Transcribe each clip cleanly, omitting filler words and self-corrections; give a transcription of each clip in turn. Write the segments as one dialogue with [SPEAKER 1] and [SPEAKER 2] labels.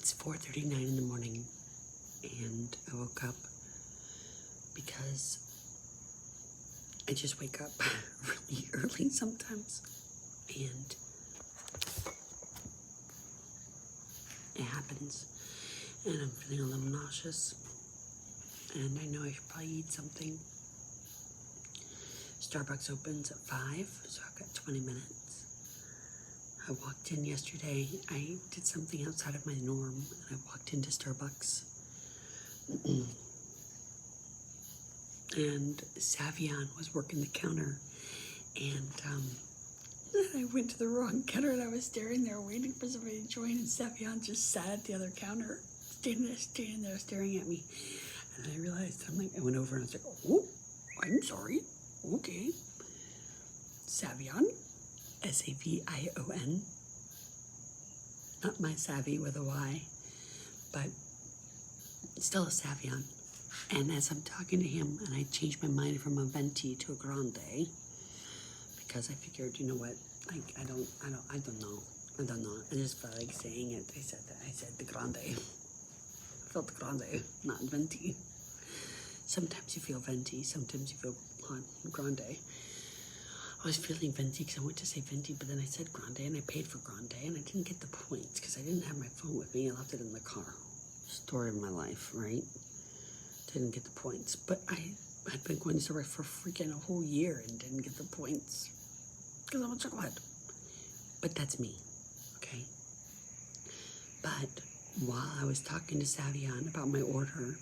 [SPEAKER 1] It's 4:39 in the morning, and I woke up because I just wake up really early sometimes, and it happens, and I'm feeling a little nauseous, and I know I should probably eat something. Starbucks opens at 5, so I've got 20 minutes. I walked in yesterday. I did something outside of my norm, and I walked into Starbucks. And Savion was working the counter, and I went to the wrong counter, and I was staring there waiting for somebody to join, and Savion just sat at the other counter, standing there staring at me. And then I realized, I went over and I was like, oh, I'm sorry. Okay. Savion, Savion, not my savvy with a Y, but still a Savion. And as I'm talking to him, and I changed my mind from a venti to a grande, because I figured, you know what, like, I don't know. I just felt like saying it. I said the grande. I felt the grande, not venti. Sometimes you feel venti, sometimes you feel grande. I was feeling venti because I went to say venti, but then I said grande, and I paid for grande, and I didn't get the points because I didn't have my phone with me. I left it in the car. Story of my life, right? Didn't get the points, but I had been going to Starbucks for freaking a whole year and didn't get the points because I'm a chocolate. But that's me, okay? But while I was talking to Savion about my order,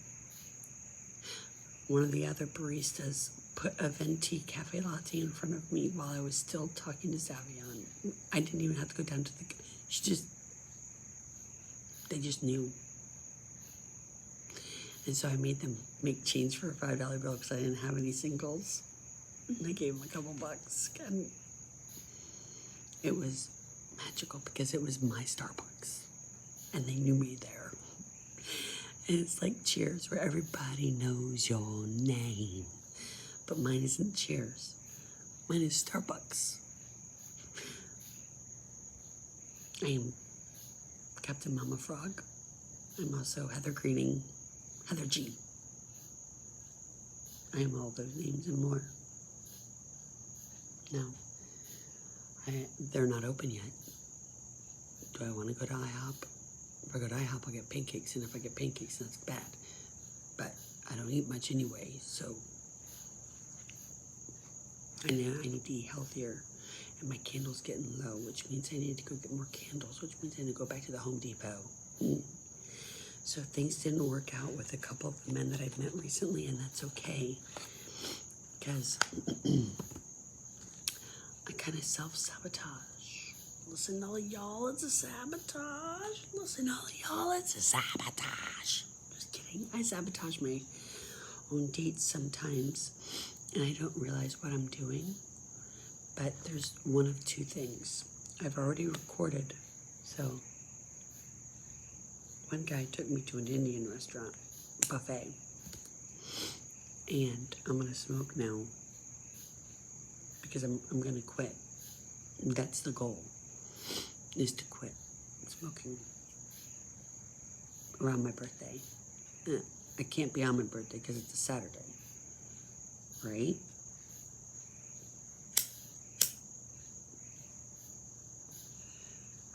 [SPEAKER 1] one of the other baristas put a venti cafe latte in front of me while I was still talking to Savion. I didn't even have to go down to the, they just knew. And so I made them make change for a $5 bill because I didn't have any singles. And I gave them a couple bucks. And it was magical because it was my Starbucks. And they knew me there. And it's like Cheers, where everybody knows your name. But mine isn't Cheers. Mine is Starbucks. I am Captain Mama Frog. I'm also Heather Greening. Heather G. I am all those names and more. No, they're not open yet. Do I want to go to IHOP? If I go to IHOP, I'll get pancakes, and if I get pancakes, that's bad. But I don't eat much anyway, so I need to eat healthier. And my candle's getting low, which means I need to go get more candles, which means I need to go back to the Home Depot. So things didn't work out with a couple of the men that I've met recently, and that's okay. Because I kind of self-sabotage. Listen, all y'all, it's a sabotage. Listen, all y'all, it's a sabotage. Just kidding. I sabotage my own dates sometimes, and I don't realize what I'm doing. But there's one of two things. I've already recorded, so one guy took me to an Indian restaurant, buffet, and I'm gonna smoke now because I'm gonna quit. That's the goal, is to quit smoking around my birthday. I can't be on my birthday because it's a Saturday, right?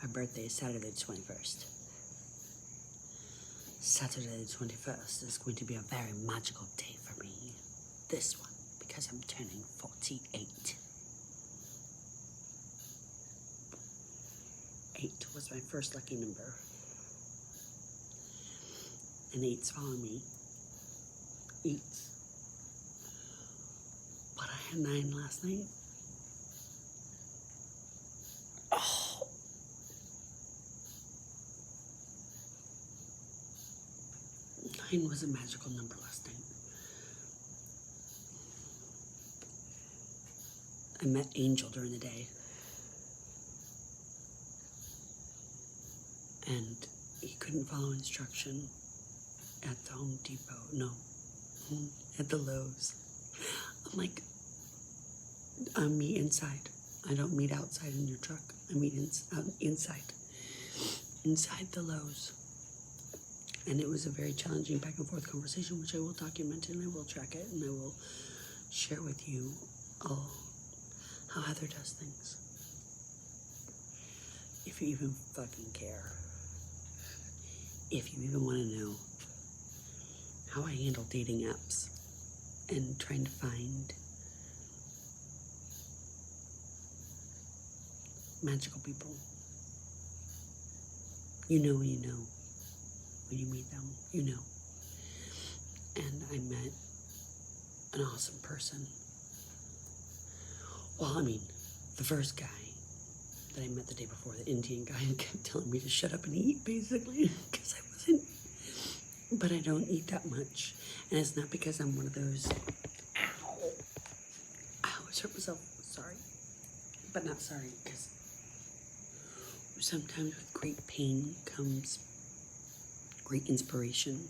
[SPEAKER 1] My birthday is Saturday the 21st. Saturday the 21st is going to be a very magical day for me. This one, because I'm turning 48. 8 was my first lucky number. And 8's follow me. 8's. But I had 9 last night. Oh. 9 was a magical number last night. I met Angel during the day. And he couldn't follow instruction at the Home Depot. No, at the Lowe's. I'm like, I meet inside. I don't meet outside in your truck. I meet inside. Inside the Lowe's. And it was a very challenging back and forth conversation, which I will document and I will track it and I will share with you all how Heather does things. If you even fucking care. If you even want to know how I handle dating apps and trying to find magical people. You know when you know. When you meet them, you know. And I met an awesome person. Well, I mean, the first guy that I met the day before, the Indian guy, who kept telling me to shut up and eat, basically, because I wasn't. But I don't eat that much. And it's not because I'm one of those, ow, I always hurt myself, sorry. But not sorry, because sometimes with great pain comes great inspiration.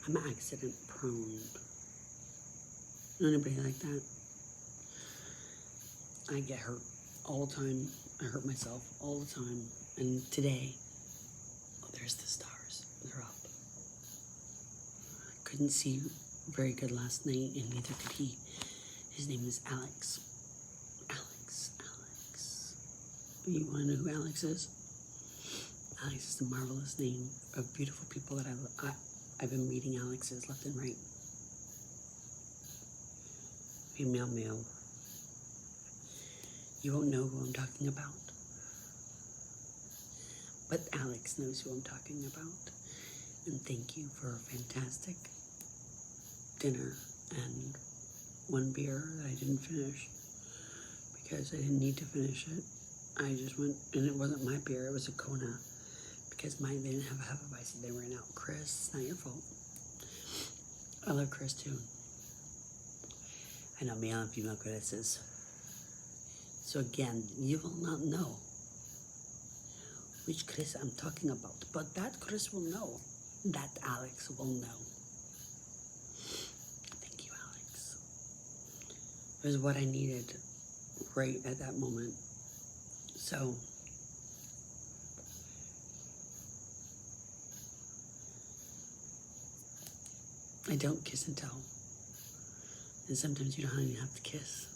[SPEAKER 1] I'm accident prone. Anybody like that? I get hurt all the time. I hurt myself all the time. And today, oh, there's the stars. They're up. I couldn't see very good last night, and neither could he. His name is Alex. Alex. You want to know who Alex is? Alex is a marvelous name of beautiful people that I've been meeting Alexes left and right. Female, male. You won't know who I'm talking about. But Alex knows who I'm talking about. And thank you for a fantastic dinner and one beer that I didn't finish because I didn't need to finish it. I just went, and it wasn't my beer, it was a Kona, because mine, they didn't have a Hefeweizen, they ran out. Chris, it's not your fault. I love Chris too. I know male and female goddesses. So again, you will not know which Chris I'm talking about, but that Chris will know. That Alex will know. Thank you, Alex. It was what I needed right at that moment. So, I don't kiss and tell. And sometimes you don't even have to kiss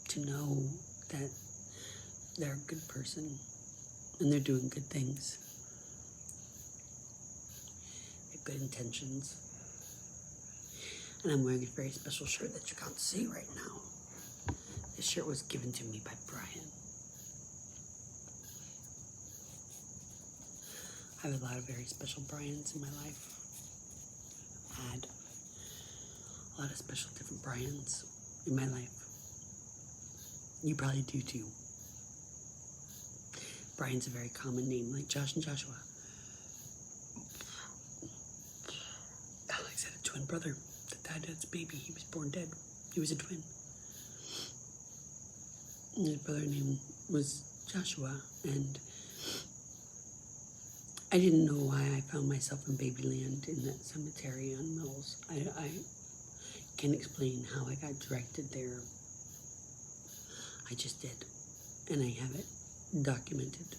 [SPEAKER 1] to know that they're a good person and they're doing good things. They have good intentions. And I'm wearing a very special shirt that you can't see right now. This shirt was given to me by Brian. I have a lot of very special Brians in my life. I've had a lot of special different Brians in my life. You probably do too. Brian's a very common name, like Josh and Joshua. Alex had a twin brother that died as a baby. He was born dead. He was a twin. And his brother's name was Joshua, and I didn't know why I found myself in Babyland in that cemetery on Mills. I can't explain how I got directed there. I just did, and I have it documented.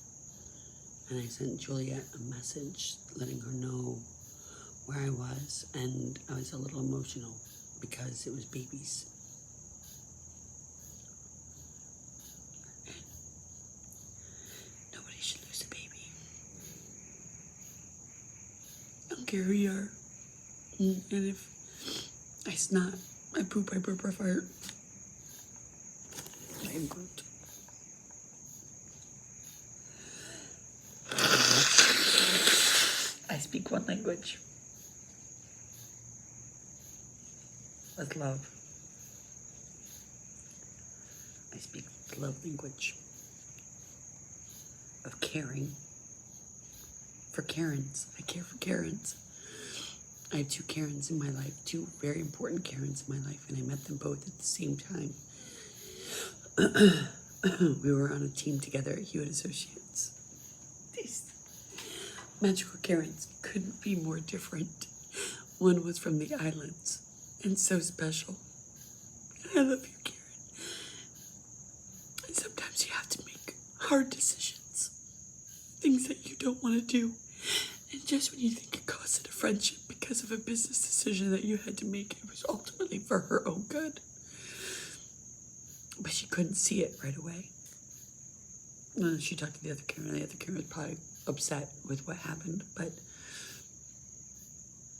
[SPEAKER 1] And I sent Juliet a message letting her know where I was, and I was a little emotional because it was babies. Nobody should lose a baby. I don't care who you are. And if I snot, I poop, I burp, I fart. I am Groot. I speak one language. With love. I speak the love language of caring. For Karens. I care for Karens. I have two Karens in my life, two very important Karens in my life, and I met them both at the same time. We were on a team together at Hewitt Associates. These magical Karens couldn't be more different. One was from the islands, and so special. I love you, Karen. hard decisions, things that you don't want to do. And just when you think it costed a friendship because of a business decision that you had to make, it was ultimately for her own good. But she couldn't see it right away. And she talked to the other Karen. The other Karen was probably upset with what happened. But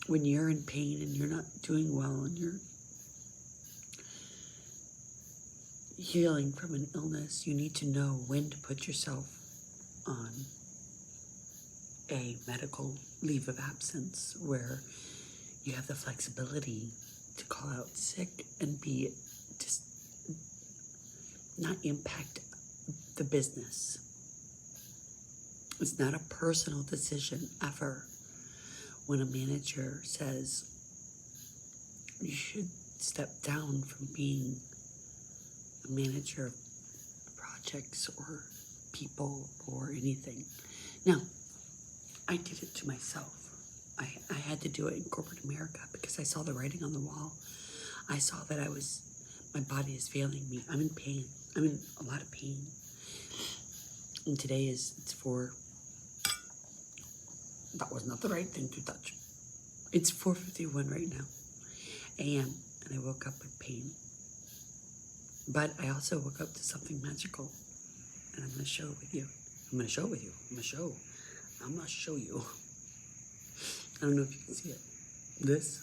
[SPEAKER 1] when you're in pain and you're not doing well and you're healing from an illness, you need to know when to put yourself on a medical leave of absence where you have the flexibility to call out sick and be just not impact the business. It's not a personal decision ever when a manager says you should step down from being a manager of projects or people or anything. Now, I did it to myself. I had to do it in corporate America because I saw the writing on the wall. I saw that my body is failing me. I'm in pain. I'm in a lot of pain. And today it's that was not the right thing to touch. It's 4:51 right now, a.m., and I woke up with pain. But I also woke up to something magical, and I'm going to share it with you. I'm going to show it with you. I'm going to show you. I don't know if you can see it. This,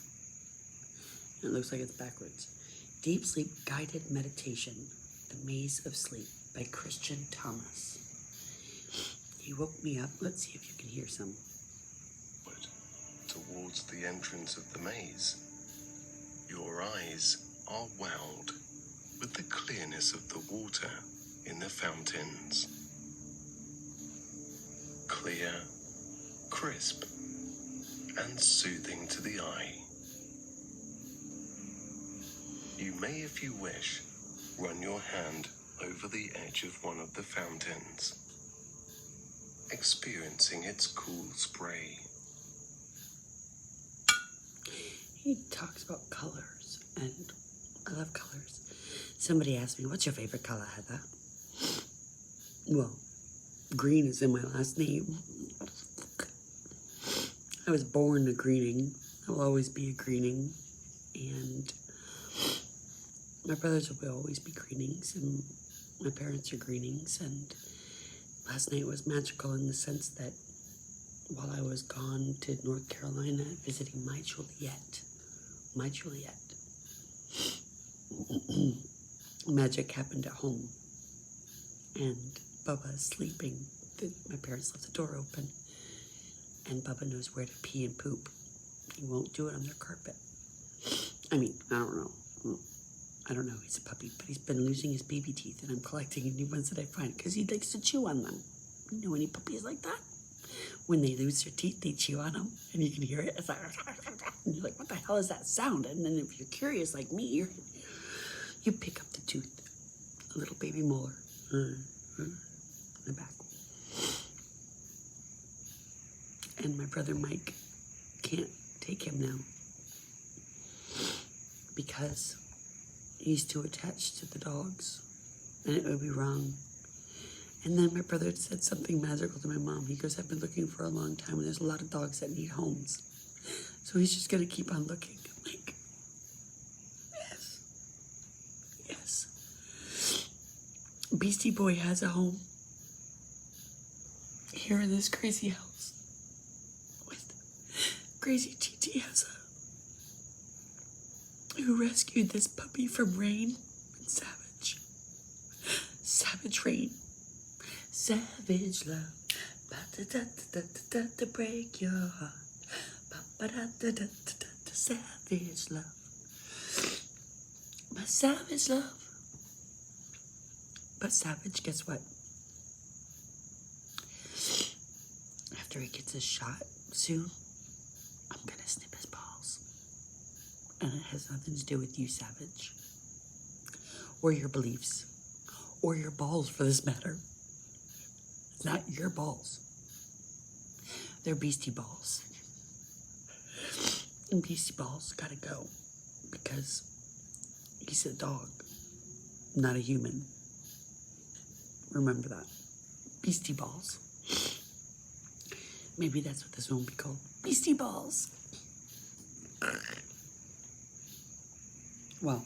[SPEAKER 1] it looks like it's backwards. Deep Sleep Guided Meditation, The Maze of Sleep by Christian Thomas. He woke me up. Let's see if you can hear some.
[SPEAKER 2] Towards the entrance of the maze, your eyes are wowed with the clearness of the water in the fountains. Clear, crisp, and soothing to the eye. You may, if you wish, run your hand over the edge of one of the fountains, experiencing its cool spray.
[SPEAKER 1] He talks about colors, and I love colors. Somebody asked me, what's your favorite color, Heather? Well, green is in my last name. I was born a greening. I will always be a greening. And my brothers will always be greenings, and my parents are greenings. And last night was magical in the sense that while I was gone to North Carolina visiting my Juliet, magic happened at home. And Bubba is sleeping. My parents left the door open. And Bubba knows where to pee and poop. He won't do it on their carpet. I mean, I don't know. He's a puppy, but he's been losing his baby teeth, and I'm collecting new ones that I find because he likes to chew on them. You know any puppies like that? When they lose their teeth, they chew on them, and you can hear it. It's like, and you're like, what the hell is that sound? And then if you're curious like me, you pick up the tooth, a little baby molar, in the back. And my brother Mike can't take him now because he's too attached to the dogs, and it would be wrong. And then my brother said something magical to my mom. He goes, I've been looking for a long time, and there's a lot of dogs that need homes. So he's just going to keep on looking. I'm like, yes. Beastie Boy has a home here in this crazy house. With Crazy TT has who rescued this puppy from Rain and Savage. Savage Rain. Savage love, to break your heart. Savage love, my savage love. But Savage, guess what? After he gets his shot soon, I'm gonna snip his balls. And it has nothing to do with you, Savage, or your beliefs, or your balls for this matter. Not your balls. They're Beastie balls. And Beastie balls gotta go because he's a dog, not a human. Remember that. Beastie Balls. Maybe that's what this one will be called. Beastie Balls. Well,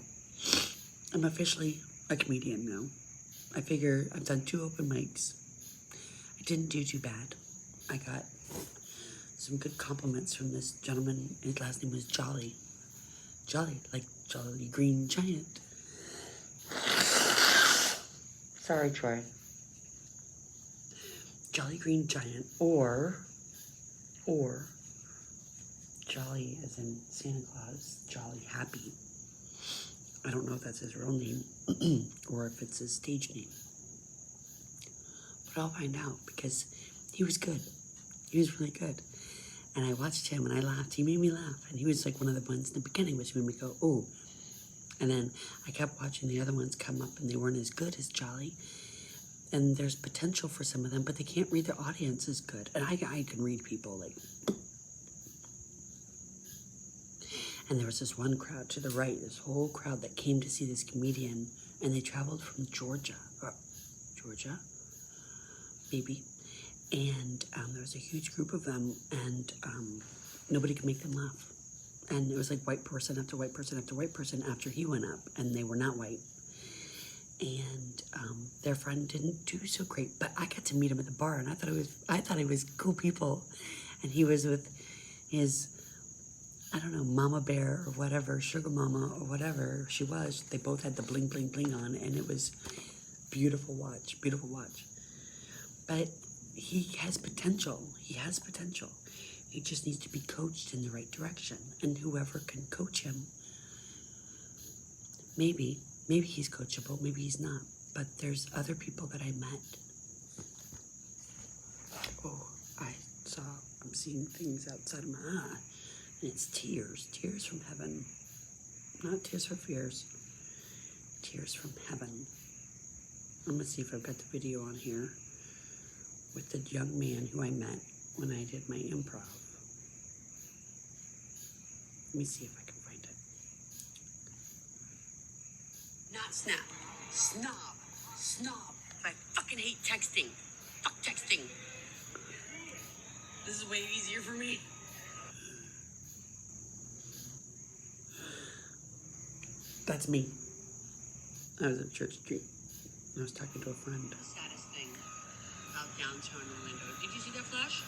[SPEAKER 1] I'm officially a comedian now. I figure I've done 2 open mics. I didn't do too bad. I got some good compliments from this gentleman. His last name was Jolly. Jolly, like Jolly Green Giant. Sorry, Troy. Jolly Green Giant, or Jolly as in Santa Claus, Jolly Happy. I don't know if that's his real name or if it's his stage name. But I'll find out because he was good. He was really good. And I watched him and I laughed. He made me laugh. And he was like one of the ones in the beginning which made me go, oh. And then I kept watching the other ones come up and they weren't as good as Jolly. And there's potential for some of them, but they can't read the audience as good. And I can read people like. And there was this one crowd to the right, this whole crowd that came to see this comedian, and they traveled from Georgia, maybe. And there was a huge group of them, and nobody could make them laugh. And it was like white person after white person after white person after he went up, and they were not white. And their friend didn't do so great, but I got to meet him at the bar, and I thought he was cool people, and he was with his, I don't know, mama bear or whatever, sugar mama or whatever she was. They both had the bling bling bling on, and it was beautiful watch, beautiful watch. But he has potential. He has potential. He just needs to be coached in the right direction, and whoever can coach him, maybe he's coachable, maybe he's not. But there's other people that I met. Oh, I'm seeing things outside of my eye. And it's tears from heaven. Not tears for fears. Tears from heaven. I'm gonna see if I've got the video on here with the young man who I met when I did my improv. Let me see if I can find it. Not snap. Snob. I fucking hate texting. Fuck texting. This is way easier for me. That's me. I was at Church Street. I was talking to a friend. The saddest thing about downtown Orlando. Did you see that flash?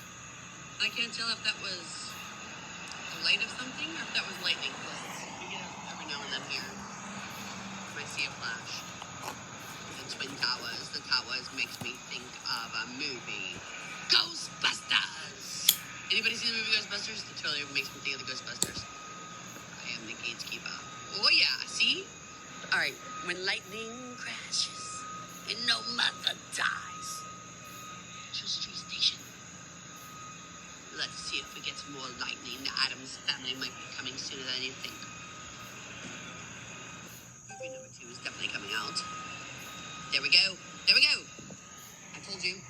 [SPEAKER 1] I can't tell if that was the light of something or if that was lightning. You get it every now and then here. I see a flash. The Twin Towers. The towers makes me think of a movie. Ghostbusters! Anybody see the movie Ghostbusters? It totally makes me think of the Ghostbusters. I am the gatekeeper. Oh yeah, see? Alright, when lightning crashes and no mother dies. Church Street Station. Let's see if we get some more lightning. The Addams Family might be coming sooner than you think. Movie number 2 is definitely coming out. There we go. I told you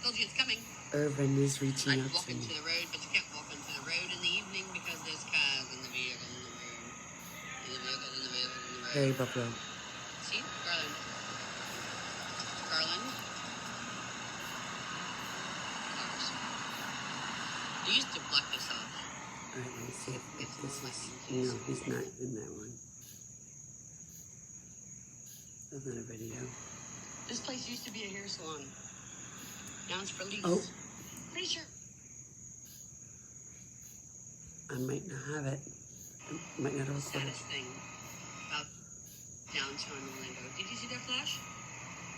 [SPEAKER 1] it's coming. Irvin is reaching out to me. Walk into the road, but you can't walk into the road in the evening because there's cars in the vehicle in the road. Hey, Buffalo. See? Garland. Cars. You used to block this off. Alright, let me see if this is... No, he's not in that one. That's not a video. This place used to be a hair salon. Now it's for lease. Oh. Pretty sure. I might not have it. I might not have it. Saddest thing about downtown Orlando. Did you see that flash?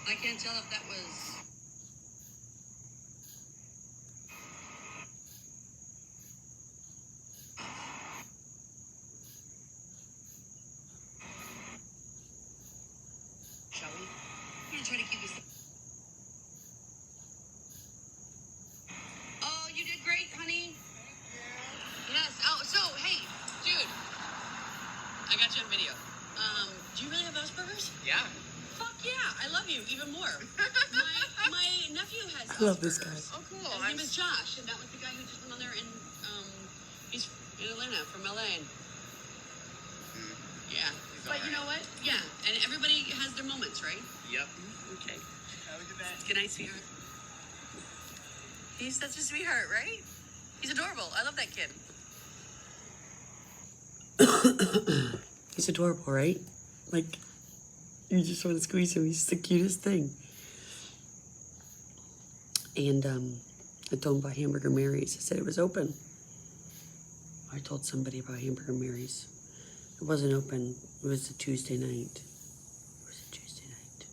[SPEAKER 1] I can't tell if that was... Shall we? I'm gonna try to keep this... Oh, you did great, honey. Yes. Oh, so, hey, dude. I got you on video. Do you really have Asperger's?
[SPEAKER 3] Yeah.
[SPEAKER 1] Fuck yeah. I love you even more. my nephew has Asperger's. I love this guy.
[SPEAKER 3] Oh, cool.
[SPEAKER 1] His name is Josh, and that was the guy who just went on there and, he's in Atlanta, from LA. Yeah. But you know what? Yeah. And everybody has their moments, right?
[SPEAKER 3] Yep.
[SPEAKER 1] Okay.
[SPEAKER 3] Have a good night.
[SPEAKER 1] Good night, sweetheart. He's such a sweetheart, right? He's adorable. I love that kid. He's adorable, right? Like, you just want to squeeze him. He's the cutest thing. And I told him about Hamburger Mary's. I said it was open. I told somebody about Hamburger Mary's. It wasn't open. It was a Tuesday night. It was a Tuesday night.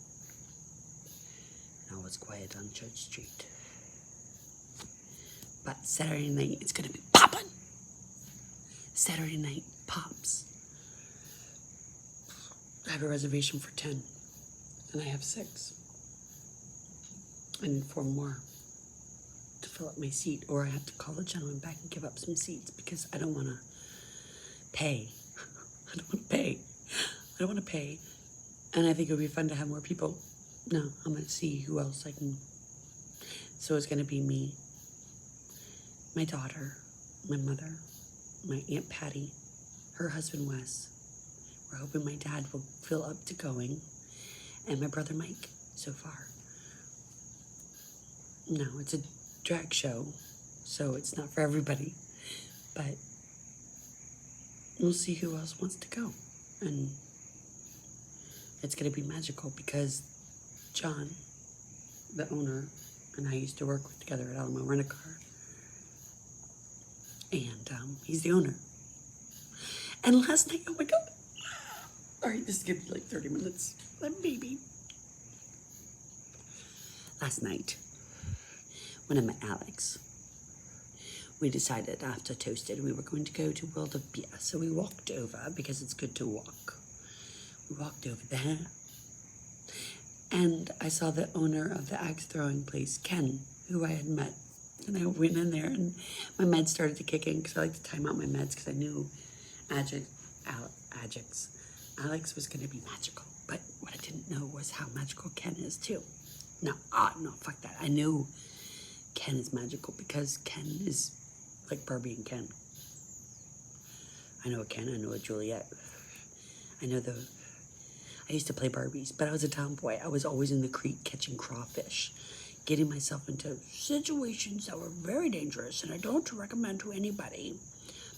[SPEAKER 1] Now it's quiet on Church Street. But Saturday night, it's going to be popping. Saturday night pops. I have a reservation for 10, and I have 6. I need 4 more to fill up my seat, or I have to call the gentleman back and give up some seats because I don't want to pay. I don't want to pay. I don't want to pay. And I think it would be fun to have more people. No, I'm going to see who else I can. So it's going to be me, my daughter, my mother, my Aunt Patty, her husband Wes. We're hoping my dad will feel up to going, and my brother Mike so far. No, it's a drag show, so it's not for everybody, but we'll see who else wants to go. And it's going to be magical because John, the owner, and I used to work together at Alamo Rent-A-Car. And he's the owner. And last night, oh my God. All right, this is going to be like 30 minutes. Maybe. Last night, when I met Alex, we decided after Toasted we were going to go to World of Beer. So we walked over because it's good to walk. We walked over there. And I saw the owner of the axe throwing place, Ken, who I had met. And I went in there and my meds started to kick in because I like to time out my meds because I knew Alex was going to be magical. But what I didn't know was how magical Ken is too. No, fuck that. I knew Ken is magical because Ken is like Barbie and Ken. I know a Ken, I know a Juliet. I used to play Barbies, but I was a tomboy. I was always in the creek catching crawfish, getting myself into situations that were very dangerous, and I don't recommend to anybody.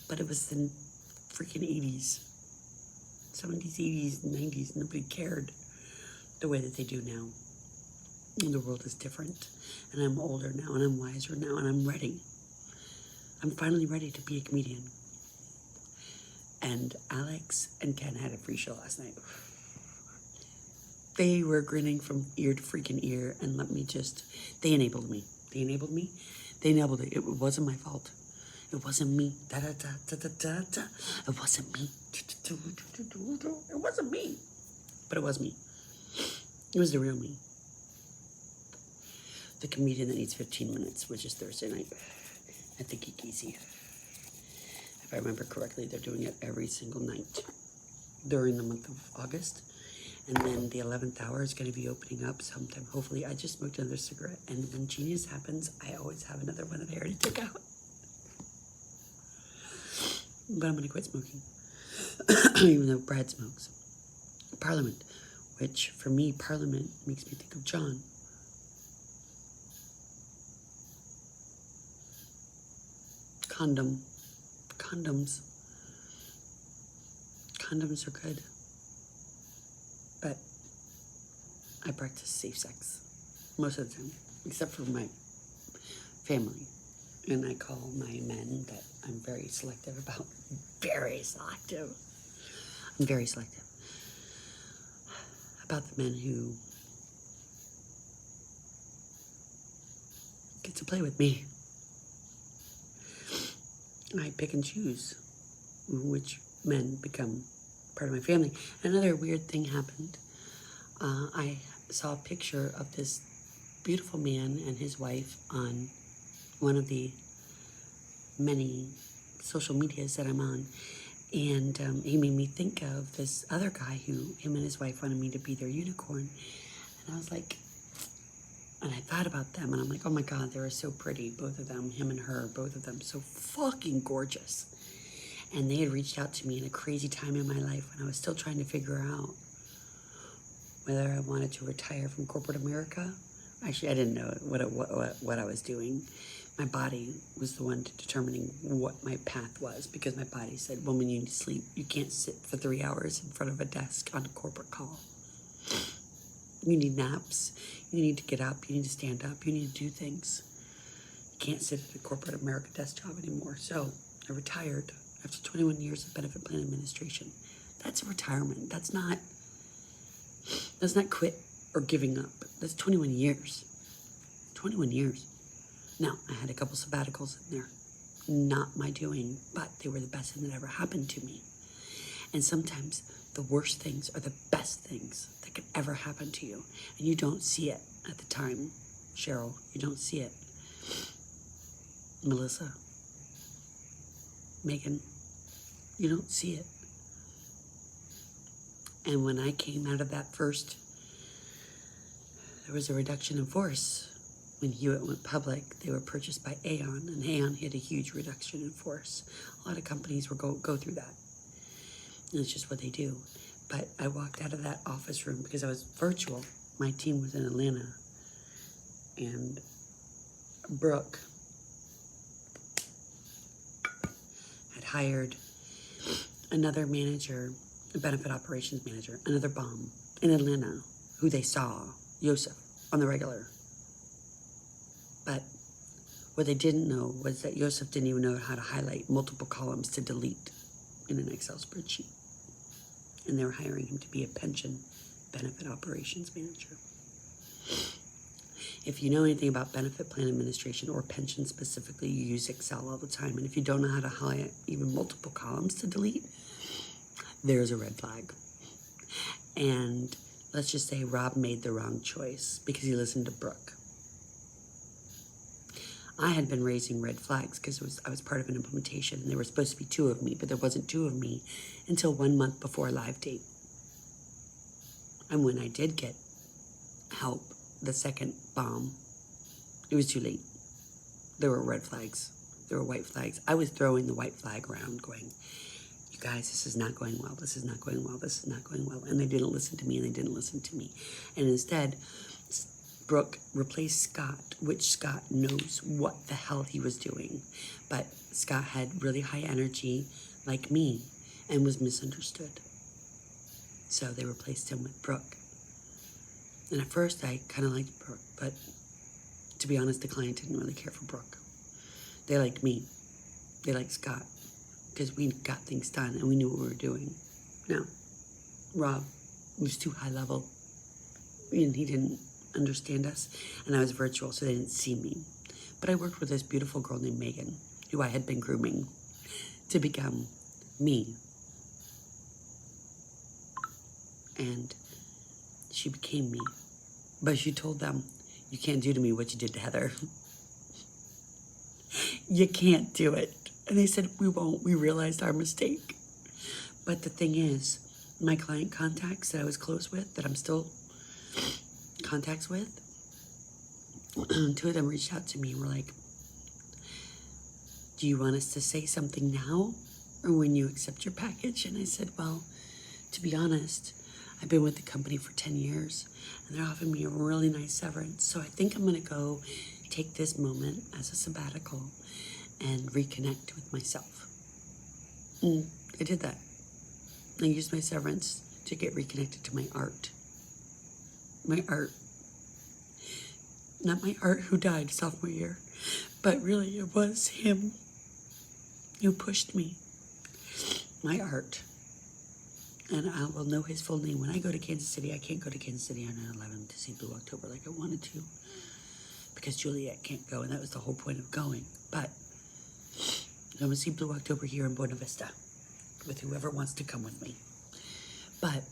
[SPEAKER 1] But it was the freaking 80s, 70s, 80s, 90s. Nobody cared the way that they do now. And the world is different, and I'm older now, and I'm wiser now, and I'm ready. I'm finally ready to be a comedian. And Alex and Ken had a free show last night. They were grinning from ear to freaking ear, and they enabled me. They enabled me. They enabled it. It wasn't my fault. It wasn't me. It wasn't me. It wasn't me. But it was me. It was the real me. The comedian that needs 15 minutes, which is Thursday night at the Geek Easy. If I remember correctly, they're doing it every single night during the month of August. And then the 11th hour is going to be opening up sometime. Hopefully, I just smoked another cigarette. And when genius happens, I always have another one that I already took out. But I'm going to quit smoking. Even though Brad smokes. Parliament. Which, for me, Parliament makes me think of John. Condoms. Condoms are good. But I practice safe sex most of the time, except for my family. And I call my men that I'm very selective about. Very selective. I'm very selective about the men who get to play with me. I pick and choose which men become part of my family. Another weird thing happened. I saw a picture of this beautiful man and his wife on one of the many social medias that I'm on. And he made me think of this other guy who, him and his wife wanted me to be their unicorn. And I was like, and I thought about them, and I'm like, oh my God, they were so pretty, both of them, him and her, both of them, so fucking gorgeous. And they had reached out to me in a crazy time in my life when I was still trying to figure out whether I wanted to retire from corporate America Actually, I didn't know what I was doing. My body was the one determining what my path was, because my body said, woman, you need to sleep. You can't sit for 3 hours in front of a desk on a corporate call. You need naps. You need to get up. You need to stand up. You need to do things. You can't sit at a corporate America desk job anymore. So I retired after 21 years of benefit plan administration. That's a retirement. That's not quit or giving up. That's 21 years. 21 years. Now, I had a couple sabbaticals in there. Not my doing, but they were the best thing that ever happened to me. And sometimes the worst things are the best things that could ever happen to you. And you don't see it at the time. Cheryl, you don't see it. Melissa, Megan, you don't see it. And when I came out of that first, there was a reduction in force. When Hewitt went public, they were purchased by Aon, and Aon had a huge reduction in force. A lot of companies will go through that. And it's just what they do. But I walked out of that office room because I was virtual. My team was in Atlanta. And Brooke had hired another manager, a benefit operations manager, another bomb in Atlanta, who they saw, Yosef, on the regular. But what they didn't know was that Yosef didn't even know how to highlight multiple columns to delete in an Excel spreadsheet. And they were hiring him to be a pension benefit operations manager. If you know anything about benefit plan administration or pension specifically, you use Excel all the time. And if you don't know how to highlight even multiple columns to delete, there's a red flag. And let's just say Rob made the wrong choice because he listened to Brooke. I had been raising red flags because I was part of an implementation, and there were supposed to be 2 of me, but there wasn't 2 of me until 1 month before live date. And when I did get help, the second bomb, it was too late. There were red flags. There were white flags. I was throwing the white flag around going, you guys, this is not going well. This is not going well. This is not going well. And they didn't listen to me, and they didn't listen to me. And instead, Brooke replaced Scott, which Scott knows what the hell he was doing. But Scott had really high energy, like me, and was misunderstood. So they replaced him with Brooke. And at first, I kind of liked Brooke, but to be honest, the client didn't really care for Brooke. They liked me. They liked Scott, because we got things done, and we knew what we were doing. Now, Rob was too high level, and he didn't understand us, and I was virtual, so they didn't see me. But I worked with this beautiful girl named Megan, who I had been grooming to become me. And she became me. But she told them, you can't do to me what you did to Heather. You can't do it. And they said, we won't. We realized our mistake. But the thing is, my client contacts that I was close with, that I'm still contacts with, 2 of them reached out to me and were like, do you want us to say something now or when you accept your package? And I said, well, to be honest, I've been with the company for 10 years and they're offering me a really nice severance. So I think I'm going to go take this moment as a sabbatical and reconnect with myself. And I did that. I used my severance to get reconnected to my art. My art. Not my art who died sophomore year, but really it was him who pushed me. My art. And I will know his full name. When I go to Kansas City, I can't go to Kansas City on 9/11 to see Blue October like I wanted to, because Juliet can't go, and that was the whole point of going. But I'm going to see Blue October here in Buena Vista with whoever wants to come with me. But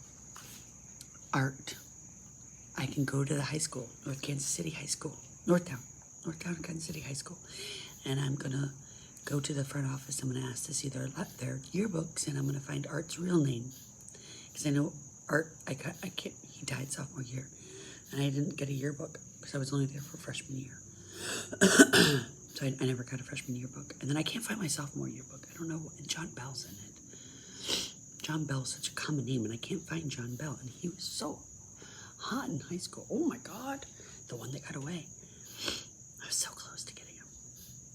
[SPEAKER 1] art. I can go to the high school, North Kansas City High School, Northtown Kansas City High School, and I'm gonna go to the front office. I'm gonna ask to see their yearbooks, and I'm gonna find Art's real name, because I know Art. I can't. He died sophomore year, and I didn't get a yearbook because I was only there for freshman year. So I never got a freshman yearbook, and then I can't find my sophomore yearbook. I don't know. And John Bell's in it. John Bell's such a common name, and I can't find John Bell, and he was so hot in high school. Oh my God, the one that got away. I was so close to getting him.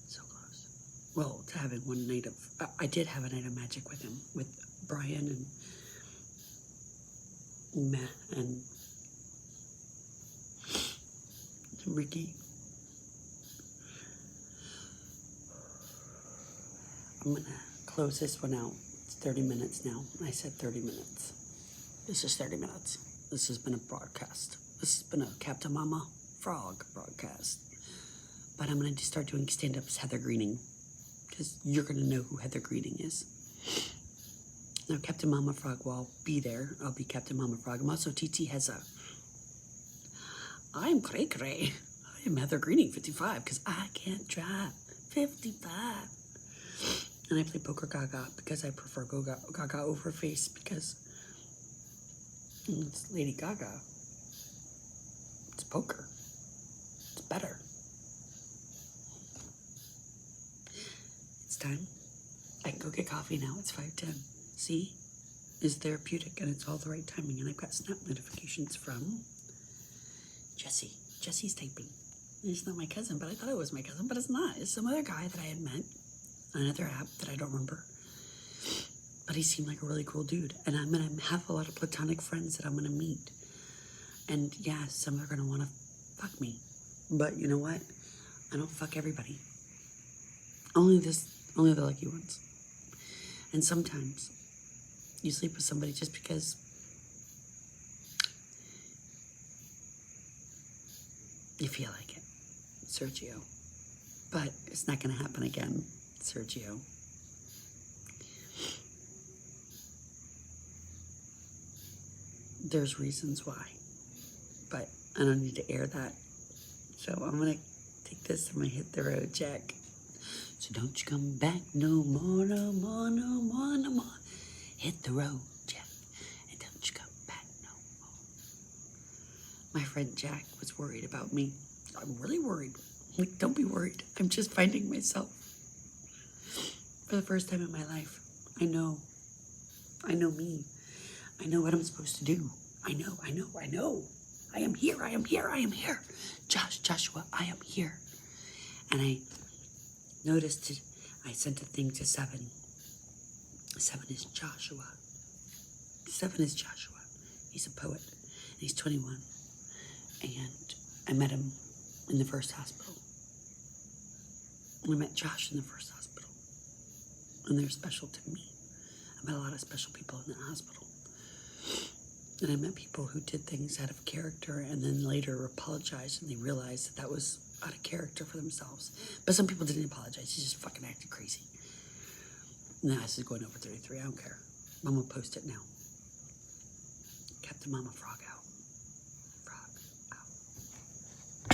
[SPEAKER 1] So close. Well, to having one night of... I did have a night of magic with him, with Brian and Matt and Ricky. I'm gonna close this one out. It's 30 minutes now. I said 30 minutes. This is 30 minutes. This has been a broadcast. This has been a Captain Mama Frog broadcast. But I'm gonna start doing stand-ups Heather Greening, because you're gonna know who Heather Greening is. Now, Captain Mama Frog will be there. I'll be Captain Mama Frog. I'm also TT Heza. I'm Cray Cray. I am Heather Greening, 55, because I can't drive. 55. And I play Poker Gaga because I prefer Gaga over Face, because it's Lady Gaga. It's poker. It's better. It's time. I can go get coffee now. It's 5:10. See? It's therapeutic and it's all the right timing. And I've got snap notifications from Jesse. Jesse's typing. He's not my cousin, but I thought it was my cousin, but it's not. It's some other guy that I had met on another app that I don't remember. But he seemed like a really cool dude. And I'm going to have a lot of platonic friends that I'm going to meet. And yeah, some are going to want to fuck me. But you know what? I don't fuck everybody. Only the lucky ones. And sometimes you sleep with somebody just because you feel like it. Sergio. But it's not going to happen again, Sergio. There's reasons why. But I don't need to air that. So I'm going to take this. I'm going to hit the road, Jack. So don't you come back no more, no more, no more, no more. Hit the road, Jack. And don't you come back no more. My friend Jack was worried about me. I'm really worried. Like, don't be worried. I'm just finding myself. For the first time in my life. I know me. I know what I'm supposed to do. I know. I am here. Joshua, I am here. And I noticed it. I sent a thing to Seven. Seven is Joshua. He's a poet. And he's 21. And I met him in the first hospital. And I met Josh in the first hospital. And they're special to me. I met a lot of special people in the hospital. And I met people who did things out of character and then later apologized and they realized that was out of character for themselves. But some people didn't apologize. He just fucking acted crazy. Now this is going over 33. I don't care. I'm gonna post it now. Captain Mama Frog out.